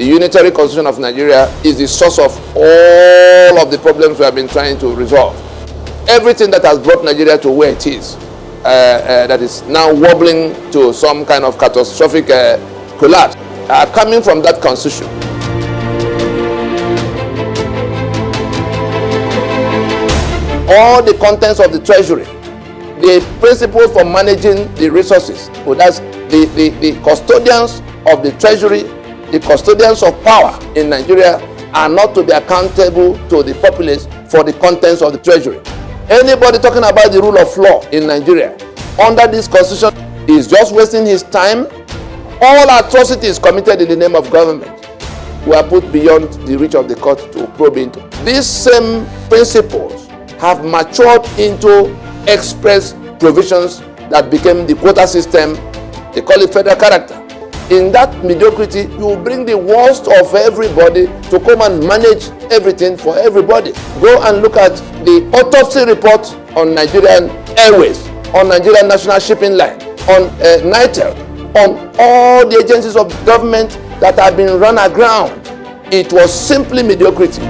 The Unitary Constitution of Nigeria is the source of all of the problems we have been trying to resolve. Everything that has brought Nigeria to where it is, that is now wobbling to some kind of catastrophic collapse, are coming from that constitution. All the contents of the treasury, the principles for managing the resources, so that's the custodians of the treasury, the custodians of power in Nigeria are not to be accountable to the populace for the contents of the treasury. Anybody talking about the rule of law in Nigeria under this constitution is just wasting his time. All atrocities committed in the name of government were put beyond the reach of the court to probe into. These same principles have matured into express provisions that became the quota system. They call it federal character. In that mediocrity, you bring the worst of everybody to come and manage everything for everybody. Go and look at the autopsy report on Nigerian Airways, on Nigerian National Shipping Line, on Unitary, on all the agencies of government that have been run aground. It was simply mediocrity.